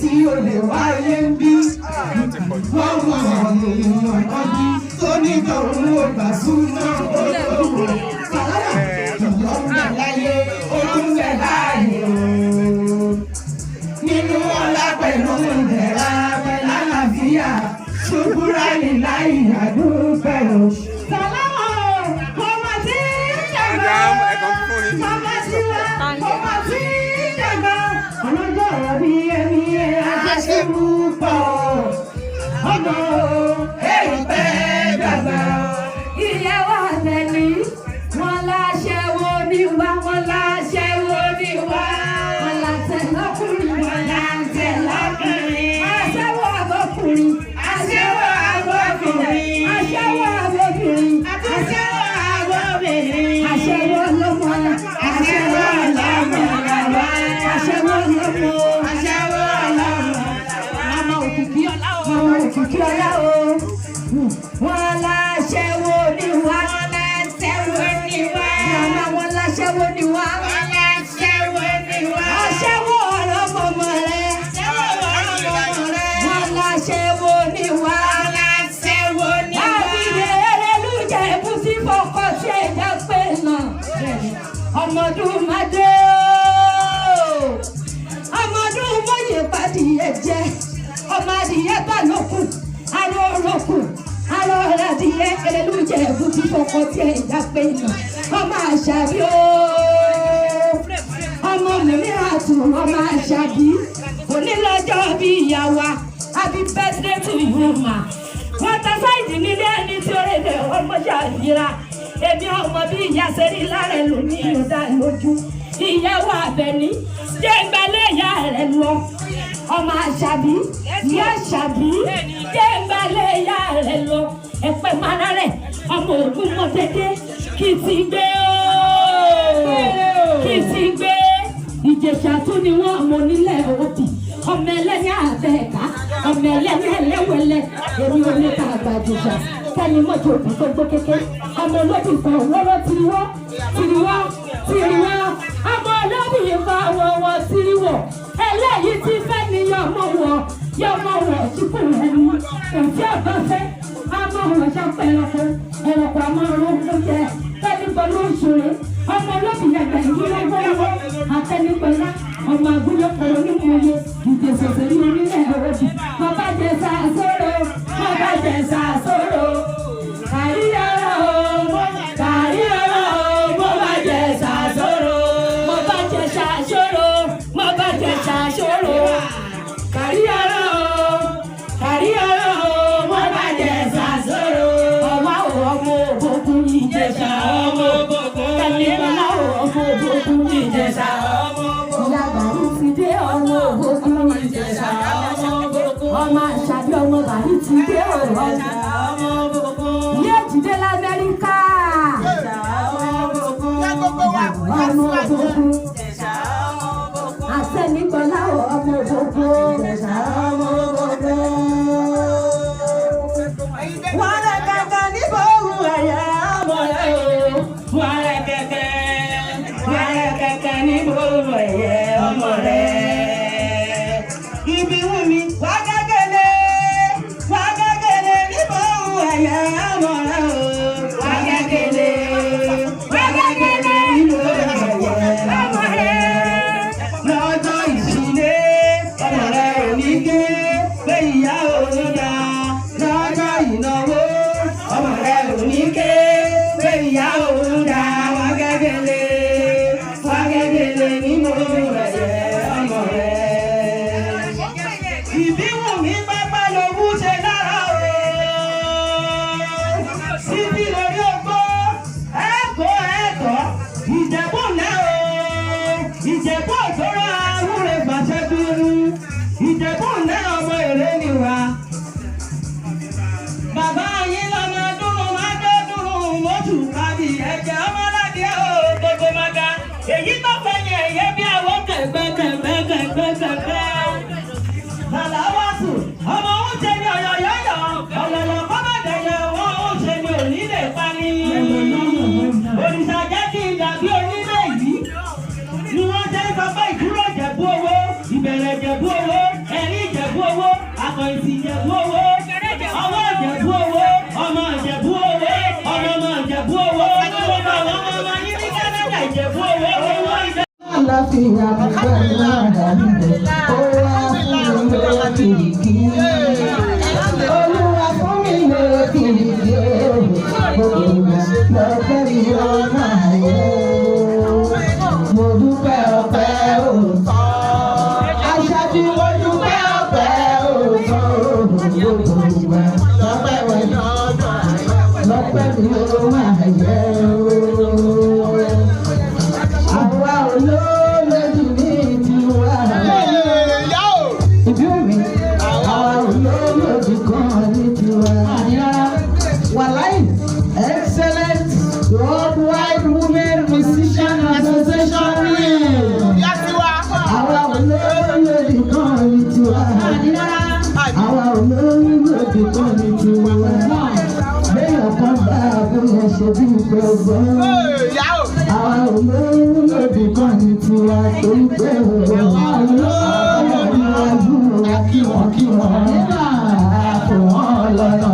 tí o lè wáyé ń bí. Wọ́n mọ̀ ènìyàn kan bí tó ní tòun ò gbà súná olówó. Ìyọ́nbẹ̀ láyé olúwẹ̀ láàyè o. Nínú ọlá pẹ̀lú ìbẹ̀rẹ̀ pẹ̀lú àlàáfíà ṣùgbúra ní láì àdúpẹ́ o. Wọ́n láṣẹ́wó ni wá. Wọ́n láṣẹ́wó ni wá. Màmá wọn láṣẹ́wó ni wá. Wọ́n láṣẹ́wó ni wá. Aṣẹ́wó ọlọ́mọmọ rẹ̀. Aṣẹ́wó ọlọ́mọmọ rẹ̀. Wọ́n láṣẹ́wó ni wá. Wọ́n láṣẹ́wó ni wá. Àbílẹ̀ Ẹlẹ́lújẹ Ẹ̀bùsí fọkọ sí ẹ̀jẹ̀ pé náà. Ọmọdún Mádé o. Ọmọdún mọ̀yẹ̀ pàdìyẹ jẹ́. Ọmọ adìyẹ bá lókun. Aró olókun. Aró adìyẹ Ẹlẹ́lújẹ Ẹ̀bùsí fọkọ sí ẹ̀jẹ̀ pé náà. Ọmọ Àṣàbí o. Ọmọ mi ní àtún ọmọ Àṣàbí. Onílọ́jọ́ bí ìyá wa. Happy birthday to you ma. Wọ́n ta sáìdì nílé ẹni tí ó rèé ọmọ ṣàyíra. Èmi ọmọ bí ìyá sẹ́rí lára ẹ̀ ló ní ìyọ̀dá lójú. Ìyàwó Àbẹ̀ní jẹ́ ìgbàlẹ̀ ìyá rẹ̀ lọ. Ọmọ Àṣàbí, ìyá Àṣàbí jẹ́ ìgbàlẹ̀ ìyá rẹ̀ lọ. Ẹ̀pẹ̀ mara rẹ̀ ọmọ ògùn mọ́ dédé kì í ti gbé ooo. Kì í ti gbé. Ìjẹ̀ṣà tún ni wọ́n ọmọ onílẹ̀ òbí. Ọmọ ẹlẹ́ni àbẹ̀ẹ̀ká, ọmọ ẹlẹ́ni ẹlẹ́wẹ̀lẹ́. Èmi ò lè ta àgbàjẹ̀ṣà. Kẹ́ni mọ́tò òbí tó gbé kéké. Ọmọ olóbì kan wọ́rọ́ tiriwọ́. Ọmọ olóbì kan wọ́wọ́ tiriwọ̀. Eléyìí ti fẹ́ ni yọmọ wọ̀ sípò rẹ̀ ni. Òtí ọ̀bá fẹ́, ọmọ wọ̀ sọ́pọ̀ ẹ̀rọ̀kọ̀ ọmọ olóńgbò jẹ. Kẹ́ni pẹ̀lú òṣèré. Ọmọ olóbì yàgbà ìgbìlọ́gbọ́wọ́. Àtẹnipẹ̀lá ọmọ àgúnyọ̀ pẹ̀lú onímọ̀ye. Ìjẹ̀sọ̀sẹ̀ ní orílẹ̀ òbí. Bàbá Jẹ̀ṣà sóró. Bàbá Jẹ̀ṣà sóró. Kàrí ọ̀rọ̀ o. Kàrí ọ̀rọ̀ o. Bàbá Jẹ̀ṣà sóró. Bàbá Jẹ̀ṣà sóró. Bàbá Jẹ̀ṣà sóró. Kàrí ọ̀rọ̀ o. Kàrí ọ̀rọ̀ o. Bàbá Jẹ̀ṣà sóró. Ọmọ òbòkun Ìjẹ̀ṣà ọmọ òbòkun. Kẹ́nìkọ́lá ọmọ òbòkun Ìjẹ̀ṣà ọmọ òbòkun. Ìyá Bàrí ti dé ọmọ òbòkun Ìjẹ̀ṣà ọmọ òbòkun. Ọmọ Àṣàbí ọmọ Bàrí ti dé ọmọ òbòkun. Ilé ìjìdé l'Amẹ́ríkà. Ọmọ òbòkun. Àtẹnìkọ́lá ọmọ òbòkun. Wọ́n rẹ̀ kẹ̀kẹ́ níbo òun ẹ̀yẹ ọmọ rẹ̀ o. Wọ́n rẹ̀ kẹ̀kẹ́ níbo òun ẹ̀yẹ ọmọ rẹ̀. Ibi wù mí wá gẹ́gẹ́lẹ́ níbo òun ẹ̀yẹ ọmọ rẹ̀ o. Wá gẹ́gẹ́lẹ́ níbo òun ẹ̀yẹ ọmọ rẹ̀. akọ ìsì Ìjẹ̀bú owó ọmọ Ìjẹ̀bú owó ọmọ Ìjẹ̀bú owó ọmọ Ìjẹ̀bú owó gbogbo àwọn ọmọ yín ní Canada Ìjẹ̀bú owó owó ìjẹ̀bú. Àlàáfíà pípẹ́ lára nílẹ̀ ó wá fún mi lókìkí. Olúwa fún mi lókìkí gbogbo ìgbà lọ́pẹ́ mi ó máa yẹ. Mo dúpẹ́ ọpẹ́ òótọ́. Aṣáájú mo dúpẹ́ ọpẹ́ òótọ́. Gbogbo ìgbà lọ́pẹ́ mi ó máa yẹ. Àwa olólódì ní tiwa. Ìbí mi, àwa olólódì kan ní tiwa. Wàláì, excellent worldwide women musician association. Àwa olólódì kan ní tiwa. Àwa olólódì kan ní tiwa. Béèyàn kan bá abúlé ṣe bí gbogbo. Àwa olólódì kan ní tiwa tó ń pè wọ́n. Àwọn olólódì wájú wa kí wọ́n nígbà àpò wọn lọ́nà.